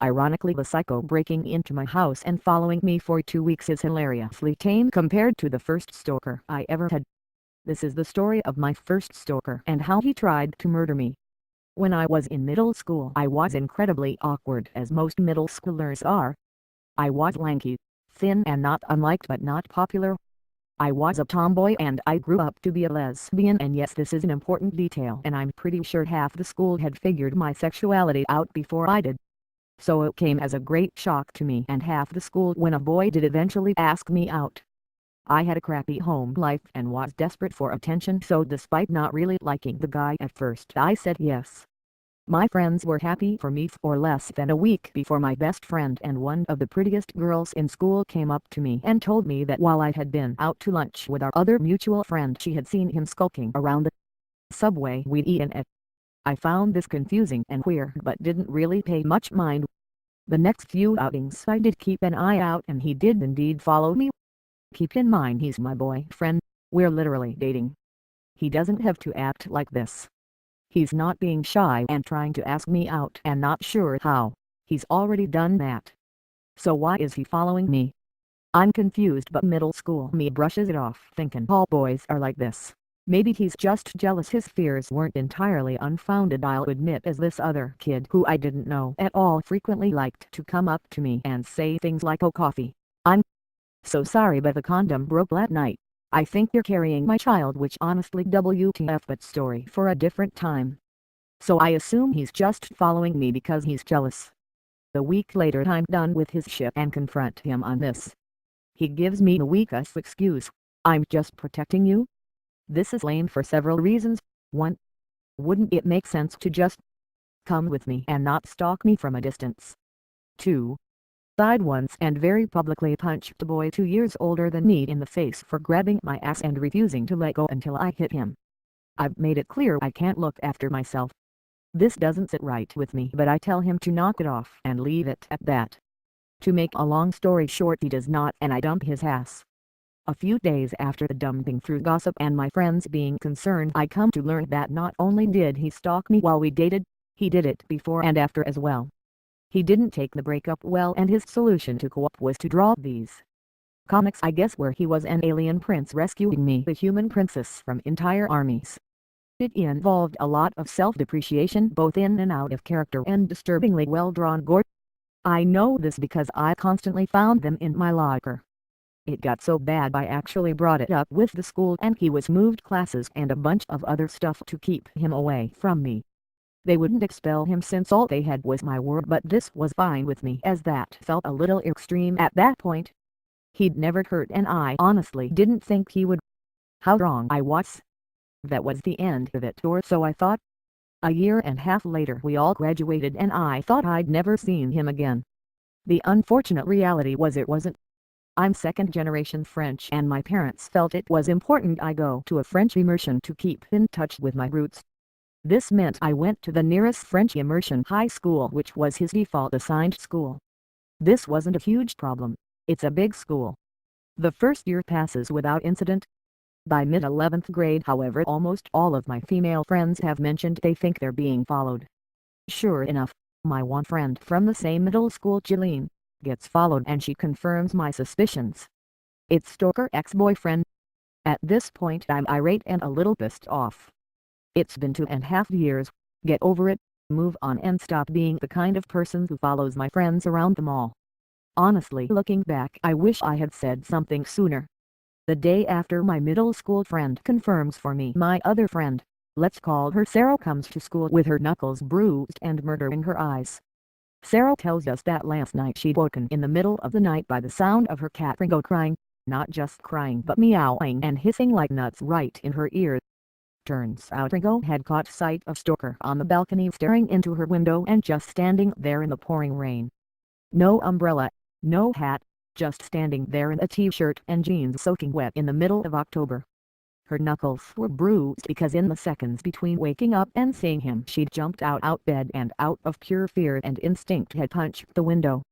Ironically, the psycho breaking into my house and following me for 2 weeks is hilariously tame compared to the first stalker I ever had. This is the story of my first stalker and how he tried to murder me. When I was in middle school, I was incredibly awkward, as most middle schoolers are. I was lanky, thin and not unliked but not popular. I was a tomboy and I grew up to be a lesbian, and yes, this is an important detail, and I'm pretty sure half the school had figured my sexuality out before I did. So it came as a great shock to me and half the school when a boy did eventually ask me out. I had a crappy home life and was desperate for attention, so despite not really liking the guy at first, I said yes. My friends were happy for me. For less than a week before, my best friend and one of the prettiest girls in school came up to me and told me that while I had been out to lunch with our other mutual friend, she had seen him skulking around the subway we'd eaten at. I found this confusing and weird but didn't really pay much mind. The next few outings I did keep an eye out, and he did indeed follow me. Keep in mind, he's my boyfriend, we're literally dating. He doesn't have to act like this. He's not being shy and trying to ask me out and not sure how. He's already done that. So why is he following me? I'm confused, but middle school me brushes it off, thinking all boys are like this. Maybe he's just jealous. His fears weren't entirely unfounded, I'll admit, as this other kid who I didn't know at all frequently liked to come up to me and say things like, "Oh, coffee. I'm so sorry but the condom broke last night. I think you're carrying my child," which honestly WTF, but story for a different time. So I assume he's just following me because he's jealous. A week later, I'm done with his shit and confront him on this. He gives me the weakest excuse: "I'm just protecting you." This is lame for several reasons. 1. Wouldn't it make sense to just come with me and not stalk me from a distance? 2. I'd once and very publicly punched a boy 2 years older than me in the face for grabbing my ass and refusing to let go until I hit him. I've made it clear I can't look after myself. This doesn't sit right with me, but I tell him to knock it off and leave it at that. To make a long story short, he does not, and I dump his ass. A few days after the dumping, through gossip and my friends being concerned, I come to learn that not only did he stalk me while we dated, he did it before and after as well. He didn't take the breakup well, and his solution to cope was to draw these comics, I guess, where he was an alien prince rescuing me, the human princess, from entire armies. It involved a lot of self-depreciation, both in and out of character, and disturbingly well-drawn gore. I know this because I constantly found them in my locker. It got so bad I actually brought it up with the school, and he was moved classes and a bunch of other stuff to keep him away from me. They wouldn't expel him since all they had was my word, but this was fine with me, as that felt a little extreme at that point. He'd never hurt, and I honestly didn't think he would. How wrong I was. That was the end of it, or so I thought. A year and a half later we all graduated, and I thought I'd never seen him again. The unfortunate reality was it wasn't. I'm second-generation French, and my parents felt it was important I go to a French immersion to keep in touch with my roots. This meant I went to the nearest French immersion high school, which was his default assigned school. This wasn't a huge problem. It's a big school. The first year passes without incident. By mid-11th grade, however, almost all of my female friends have mentioned they think they're being followed. Sure enough, my one friend from the same middle school, Jillian, gets followed, and she confirms my suspicions. It's Stalker ex-boyfriend. At this point I'm irate and a little pissed off. It's been 2.5 years. Get over it, move on, and stop being the kind of person who follows my friends around the mall. Honestly, looking back, I wish I had said something sooner. The day after my middle school friend confirms for me, my other friend, let's call her Sarah, comes to school with her knuckles bruised and murder in her eyes. Sarah tells us that last night she'd woken in the middle of the night by the sound of her cat Ringo crying, not just crying but meowing and hissing like nuts right in her ear. Turns out Ringo had caught sight of Stalker on the balcony staring into her window and just standing there in the pouring rain. No umbrella, no hat, just standing there in a t-shirt and jeans soaking wet in the middle of October. Her knuckles were bruised because in the seconds between waking up and seeing him she'd jumped out bed and out of pure fear and instinct had punched the window.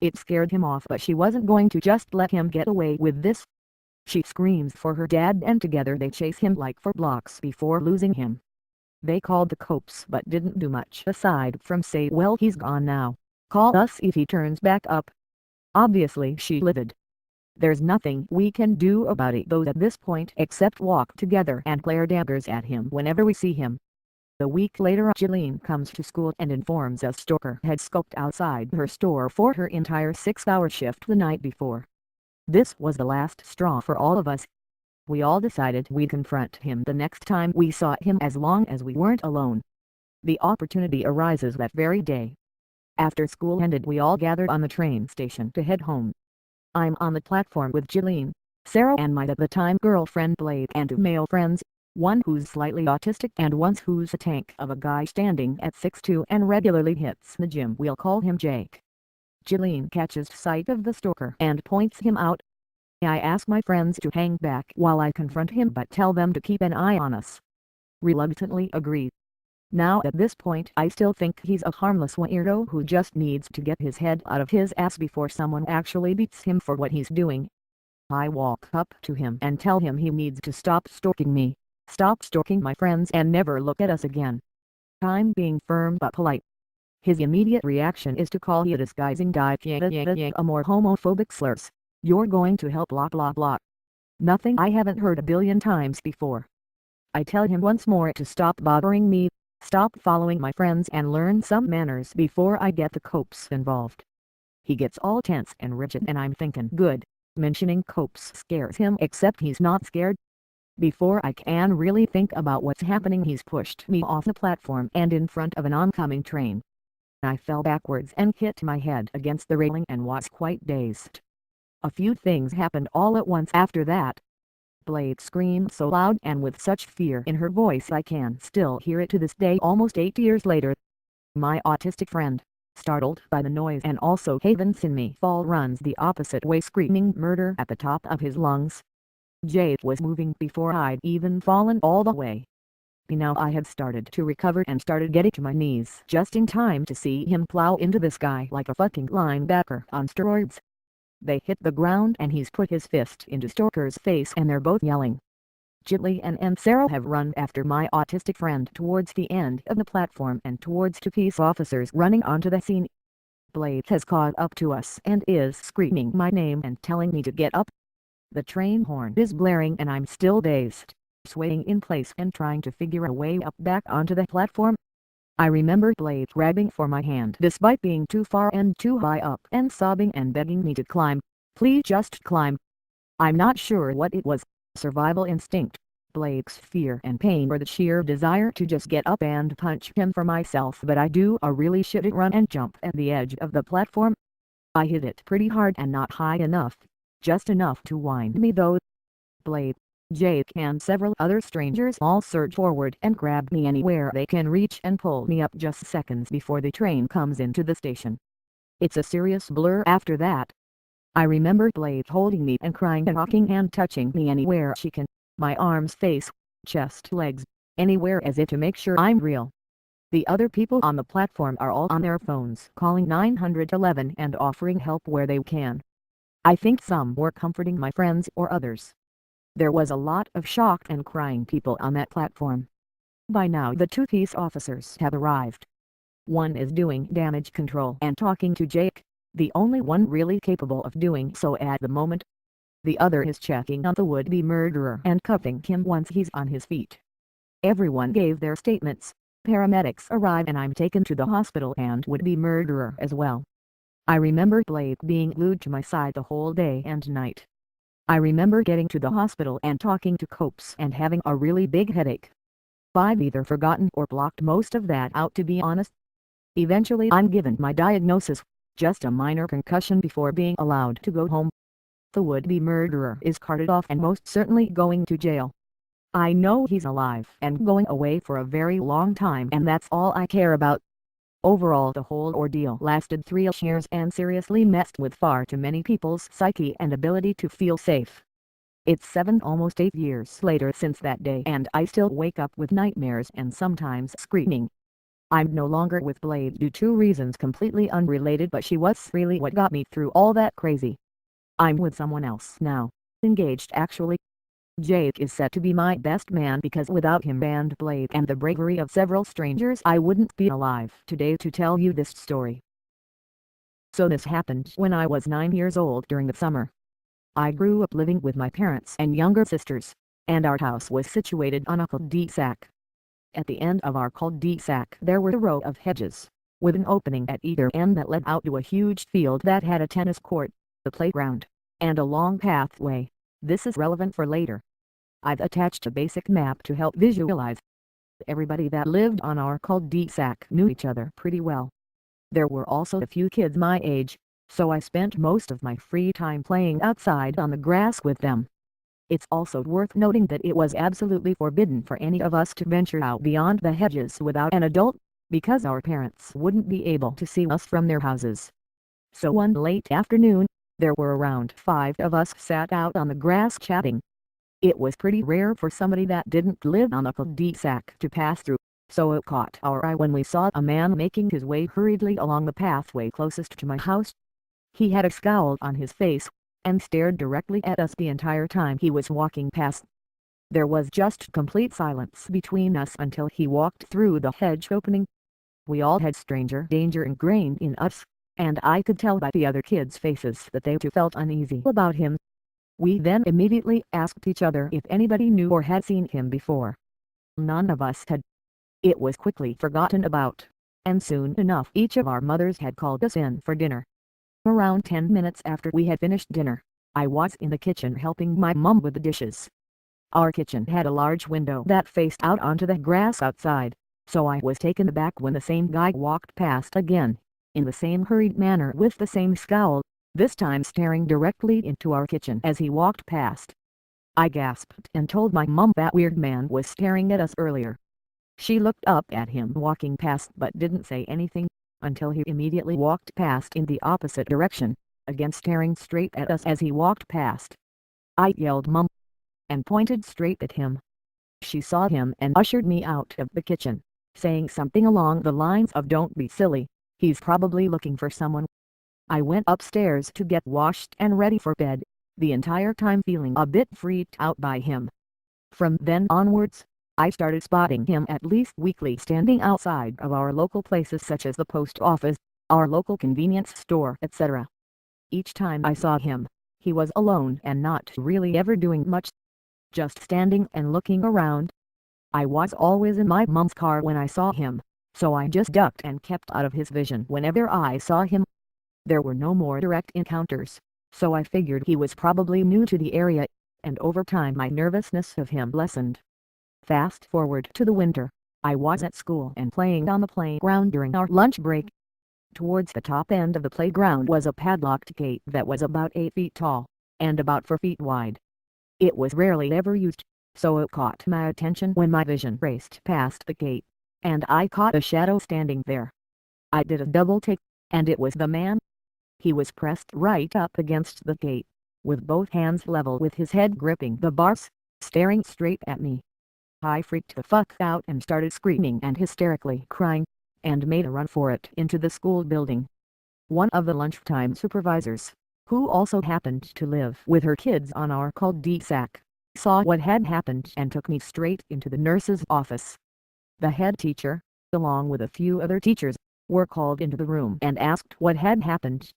It scared him off, but she wasn't going to just let him get away with this. She screams for her dad, and together they chase him like 4 blocks before losing him. They called the cops but didn't do much aside from say, "Well, he's gone now." Call us if he turns back up." Obviously she livid. There's nothing we can do about it though at this point except walk together and glare daggers at him whenever we see him. A week later Jillian comes to school and informs us Stalker had scoped outside her store for her entire 6-hour shift the night before. This was the last straw for all of us. We all decided we'd confront him the next time we saw him as long as we weren't alone. The opportunity arises that very day. After school ended we all gathered on the train station to head home. I'm on the platform with Jillian, Sarah and my at the time girlfriend Blake and 2 male friends, one who's slightly autistic and one who's a tank of a guy standing at 6'2" and regularly hits the gym. We'll call him Jake. Jillian catches sight of the stalker and points him out. I ask my friends to hang back while I confront him but tell them to keep an eye on us. Reluctantly agree. Now at this point I still think he's a harmless weirdo who just needs to get his head out of his ass before someone actually beats him for what he's doing. I walk up to him and tell him he needs to stop stalking me, stop stalking my friends and never look at us again. I'm being firm but polite. His immediate reaction is to call he disguising a more homophobic slurs. "You're going to help blah blah blah." Nothing I haven't heard a billion times before. I tell him once more to stop bothering me, stop following my friends and learn some manners before I get the cops involved. He gets all tense and rigid and I'm thinking good, mentioning cops scares him except he's not scared. Before I can really think about what's happening he's pushed me off the platform and in front of an oncoming train. I fell backwards and hit my head against the railing and was quite dazed. A few things happened all at once after that. Blake screamed so loud and with such fear in her voice I can still hear it to this day almost 8 years later. My autistic friend, startled by the noise and also havens in me fall runs the opposite way screaming murder at the top of his lungs. Jake was moving before I'd even fallen all the way. Now I had started to recover and started getting to my knees just in time to see him plow into this guy like a fucking linebacker on steroids. They hit the ground and he's put his fist into Stalker's face and they're both yelling. Jillian and Sarah have run after my autistic friend towards the end of the platform and towards 2 police officers running onto the scene. Blake has caught up to us and is screaming my name and telling me to get up. The train horn is blaring and I'm still dazed, swaying in place and trying to figure a way up back onto the platform. I remember Blake grabbing for my hand despite being too far and too high up and sobbing and begging me to climb. "Please just climb." I'm not sure what it was, survival instinct, Blake's fear and pain or the sheer desire to just get up and punch him for myself, but I do a really shitty run and jump at the edge of the platform. I hit it pretty hard and not high enough, just enough to wind me though. Blake, Jake and several other strangers all surge forward and grab me anywhere they can reach and pull me up just seconds before the train comes into the station. It's a serious blur after that. I remember Blake holding me and crying and rocking and touching me anywhere she can, my arms, face, chest, legs, anywhere as if to make sure I'm real. The other people on the platform are all on their phones calling 911 and offering help where they can. I think some were comforting my friends or others. There was a lot of shocked and crying people on that platform. By now the 2 police officers have arrived. One is doing damage control and talking to Jake, the only one really capable of doing so at the moment. The other is checking on the would-be murderer and cuffing him once he's on his feet. Everyone gave their statements. Paramedics arrive and I'm taken to the hospital and would-be murderer as well. I remember Blake being glued to my side the whole day and night. I remember getting to the hospital and talking to cops and having a really big headache. I've either forgotten or blocked most of that out to be honest. Eventually I'm given my diagnosis, just a minor concussion before being allowed to go home. The would-be murderer is carted off and most certainly going to jail. I know he's alive and going away for a very long time and that's all I care about. Overall the whole ordeal lasted 3 years and seriously messed with far too many people's psyche and ability to feel safe. It's 7 almost 8 years later since that day and I still wake up with nightmares and sometimes screaming. I'm no longer with Blade due to 2 reasons completely unrelated but she was really what got me through all that crazy. I'm with someone else now, engaged actually. Jake is set to be my best man because without him and Blade and the bravery of several strangers I wouldn't be alive today to tell you this story. So this happened when I was 9 years old during the summer. I grew up living with my parents and younger sisters, and our house was situated on a cul-de-sac. At the end of our cul-de-sac there were a row of hedges, with an opening at either end that led out to a huge field that had a tennis court, a playground, and a long pathway. This is relevant for later. I've attached a basic map to help visualize. Everybody that lived on our cul-de-sac knew each other pretty well. There were also a few kids my age, so I spent most of my free time playing outside on the grass with them. It's also worth noting that it was absolutely forbidden for any of us to venture out beyond the hedges without an adult, because our parents wouldn't be able to see us from their houses. So one late afternoon, there were around 5 of us sat out on the grass chatting. It was pretty rare for somebody that didn't live on a cul-de-sac to pass through, so it caught our eye when we saw a man making his way hurriedly along the pathway closest to my house. He had a scowl on his face, and stared directly at us the entire time he was walking past. There was just complete silence between us until he walked through the hedge opening. We all had stranger danger ingrained in us, and I could tell by the other kids' faces that they too felt uneasy about him. We then immediately asked each other if anybody knew or had seen him before. None of us had. It was quickly forgotten about, and soon enough each of our mothers had called us in for dinner. Around 10 minutes after we had finished dinner, I was in the kitchen helping my mum with the dishes. Our kitchen had a large window that faced out onto the grass outside, so I was taken aback when the same guy walked past again, in the same hurried manner with the same scowl, this time staring directly into our kitchen as he walked past. I gasped and told my mum that weird man was staring at us earlier. She looked up at him walking past but didn't say anything, until he immediately walked past in the opposite direction, again staring straight at us as he walked past. I yelled "Mum!" and pointed straight at him. She saw him and ushered me out of the kitchen, saying something along the lines of "Don't be silly, he's probably looking for someone." I went upstairs to get washed and ready for bed, the entire time feeling a bit freaked out by him. From then onwards, I started spotting him at least weekly standing outside of our local places such as the post office, our local convenience store, etc. Each time I saw him, he was alone and not really ever doing much, just standing and looking around. I was always in my mum's car when I saw him, so I just ducked and kept out of his vision whenever I saw him. There were no more direct encounters, so I figured he was probably new to the area, and over time my nervousness of him lessened. Fast forward to the winter, I was at school and playing on the playground during our lunch break. Towards the top end of the playground was a padlocked gate that was about 8 feet tall, and about 4 feet wide. It was rarely ever used, so it caught my attention when my vision raced past the gate, and I caught a shadow standing there. I did a double take, and it was the man. He was pressed right up against the gate, with both hands level with his head gripping the bars, staring straight at me. I freaked the fuck out and started screaming and hysterically crying, and made a run for it into the school building. One of the lunchtime supervisors, who also happened to live with her kids on our cul-de-sac, saw what had happened and took me straight into the nurse's office. The head teacher, along with a few other teachers, were called into the room and asked what had happened.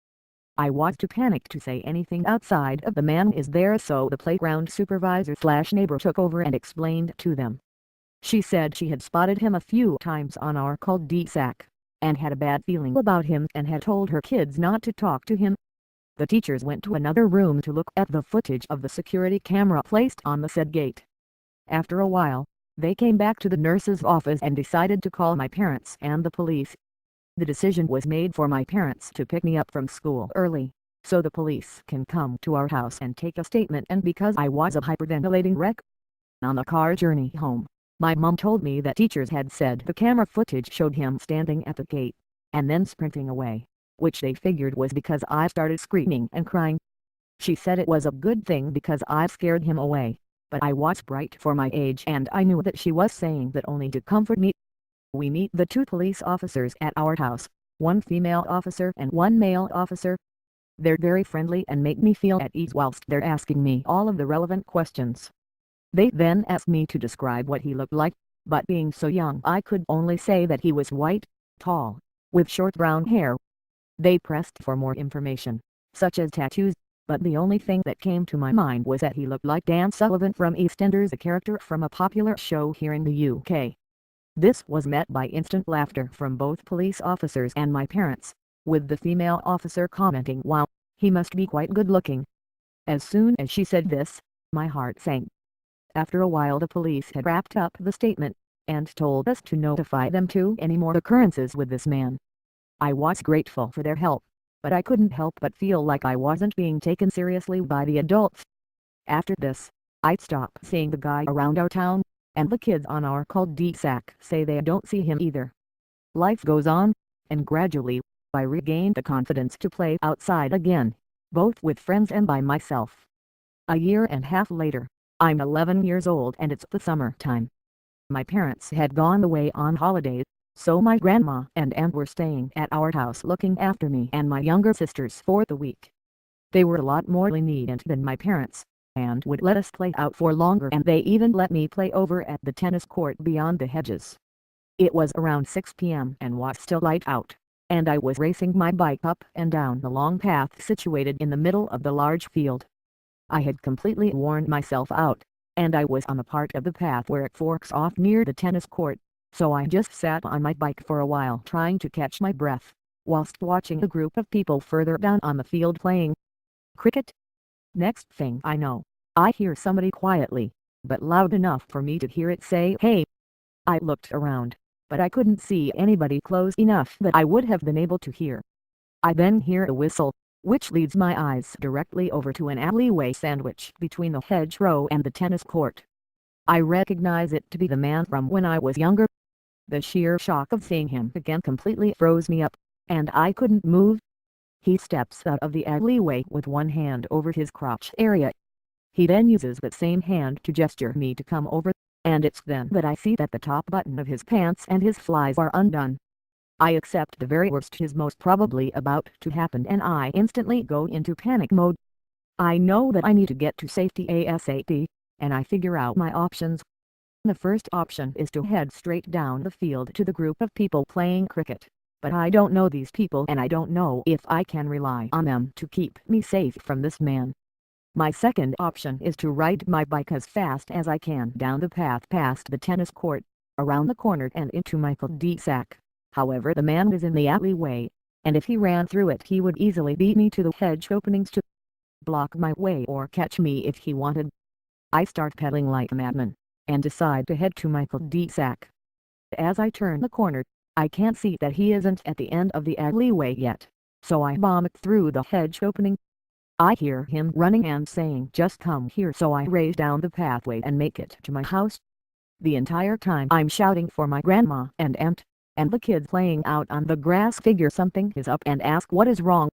I was too panicked to say anything outside of "the man is there," so the playground supervisor/neighbor took over and explained to them. She said she had spotted him a few times on our cul-de-sac, and had a bad feeling about him and had told her kids not to talk to him. The teachers went to another room to look at the footage of the security camera placed on the said gate. After a while, they came back to the nurse's office and decided to call my parents and the police. The decision was made for my parents to pick me up from school early, so the police can come to our house and take a statement, and because I was a hyperventilating wreck. On the car journey home, my mum told me that teachers had said the camera footage showed him standing at the gate, and then sprinting away, which they figured was because I started screaming and crying. She said it was a good thing because I scared him away, but I was bright for my age and I knew that she was saying that only to comfort me. We meet the 2 police officers at our house, one female officer and one male officer. They're very friendly and make me feel at ease whilst they're asking me all of the relevant questions. They then asked me to describe what he looked like, but being so young I could only say that he was white, tall, with short brown hair. They pressed for more information, such as tattoos, but the only thing that came to my mind was that he looked like Dan Sullivan from EastEnders, a character from a popular show here in the UK. This was met by instant laughter from both police officers and my parents, with the female officer commenting, "Wow, he must be quite good looking." As soon as she said this, my heart sank. After a while the police had wrapped up the statement, and told us to notify them to any more occurrences with this man. I was grateful for their help, but I couldn't help but feel like I wasn't being taken seriously by the adults. After this, I'd stop seeing the guy around our town, and the kids on our cul-de-sac say they don't see him either. Life goes on, and gradually, I regained the confidence to play outside again, both with friends and by myself. A year and a half later, I'm 11 years old and it's the summer time. My parents had gone away on holidays, so my grandma and aunt were staying at our house looking after me and my younger sisters for the week. They were a lot more lenient than my parents, and would let us play out for longer, and they even let me play over at the tennis court beyond the hedges. It was around 6 p.m. and was still light out, and I was racing my bike up and down the long path situated in the middle of the large field. I had completely worn myself out, and I was on the part of the path where it forks off near the tennis court, so I just sat on my bike for a while trying to catch my breath, whilst watching a group of people further down on the field playing cricket. Next thing I know, I hear somebody quietly, but loud enough for me to hear it, say, "Hey." I looked around, but I couldn't see anybody close enough that I would have been able to hear. I then hear a whistle, which leads my eyes directly over to an alleyway sandwiched between the hedgerow and the tennis court. I recognize it to be the man from when I was younger. The sheer shock of seeing him again completely froze me up, and I couldn't move. He steps out of the alleyway with one hand over his crotch area. He then uses that same hand to gesture me to come over, and it's then that I see that the top button of his pants and his flies are undone. I accept the very worst is most probably about to happen, and I instantly go into panic mode. I know that I need to get to safety ASAP, and I figure out my options. The first option is to head straight down the field to the group of people playing cricket, but I don't know these people and I don't know if I can rely on them to keep me safe from this man. My second option is to ride my bike as fast as I can down the path past the tennis court, around the corner and into my cul-de-sac. However, the man is in the alleyway, and if he ran through it he would easily beat me to the hedge openings to block my way or catch me if he wanted. I start pedaling like a madman, and decide to head to my cul-de-sac. As I turn the corner, I can't see that he isn't at the end of the alleyway yet, so I bomb through the hedge opening. I hear him running and saying, "Just come here," so I race down the pathway and make it to my house. The entire time I'm shouting for my grandma and aunt, and the kids playing out on the grass figure something is up and ask what is wrong.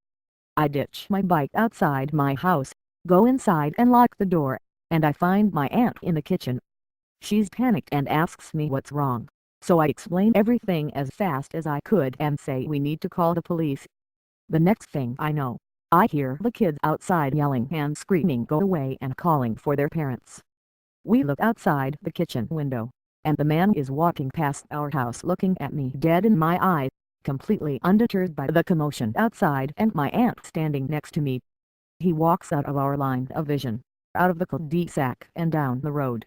I ditch my bike outside my house, go inside and lock the door, and I find my aunt in the kitchen. She's panicked and asks me what's wrong, so I explain everything as fast as I could and say we need to call the police. The next thing I know, I hear the kids outside yelling and screaming "Go away" and calling for their parents. We look outside the kitchen window, and the man is walking past our house looking at me dead in my eyes, completely undeterred by the commotion outside and my aunt standing next to me. He walks out of our line of vision, out of the cul-de-sac and down the road.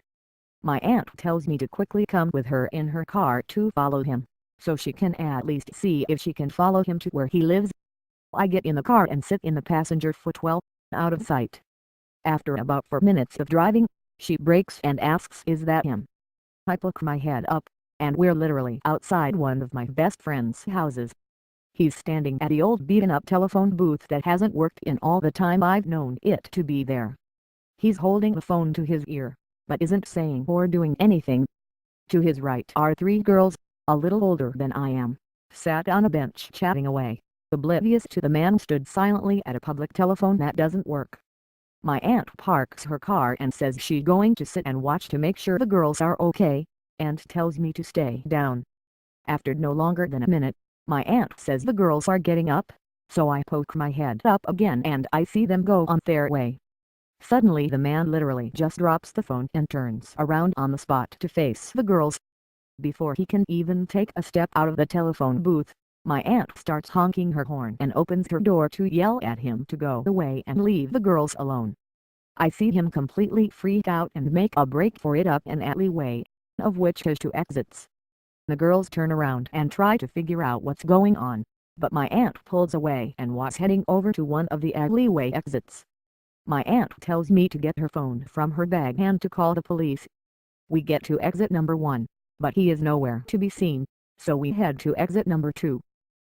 My aunt tells me to quickly come with her in her car to follow him, so she can at least see if she can follow him to where he lives. I get in the car and sit in the passenger footwell, out of sight. After about 4 minutes of driving, she brakes and asks, "Is that him?" I poke my head up, and we're literally outside one of my best friend's houses. He's standing at the old beaten-up telephone booth that hasn't worked in all the time I've known it to be there. He's holding the phone to his ear, but isn't saying or doing anything. To his right are 3 girls, a little older than I am, sat on a bench chatting away, oblivious to the man stood silently at a public telephone that doesn't work. My aunt parks her car and says she's going to sit and watch to make sure the girls are okay, and tells me to stay down. After no longer than a minute, my aunt says the girls are getting up, so I poke my head up again and I see them go on their way. Suddenly the man literally just drops the phone and turns around on the spot to face the girls. Before he can even take a step out of the telephone booth, My aunt starts honking her horn and opens her door to yell at him to go away and leave the girls alone. I see him completely freak out and make a break for it up an alleyway, of which has 2 exits. The girls turn around and try to figure out what's going on, but my aunt pulls away and was heading over to one of the alleyway exits. My aunt tells me to get her phone from her bag and to call the police. We get to exit number 1, but he is nowhere to be seen, so we head to exit number 2.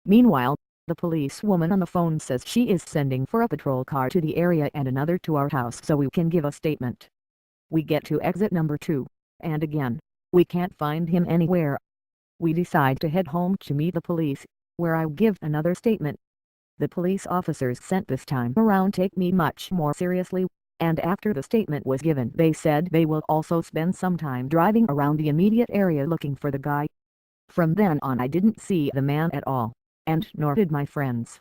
Meanwhile, the policewoman on the phone says she is sending for a patrol car to the area and another to our house so we can give a statement. We get to exit number 2, and again, we can't find him anywhere. We decide to head home to meet the police, where I give another statement. The police officers sent this time around take me much more seriously, and after the statement was given they said they will also spend some time driving around the immediate area looking for the guy. From then on I didn't see the man at all, and nor did my friends.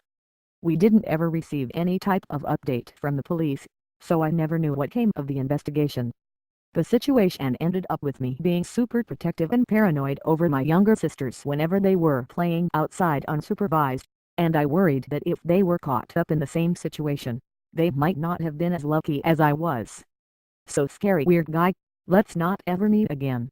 We didn't ever receive any type of update from the police, so I never knew what came of the investigation. The situation ended up with me being super protective and paranoid over my younger sisters whenever they were playing outside unsupervised, and I worried that if they were caught up in the same situation, they might not have been as lucky as I was. So scary weird guy, let's not ever meet again.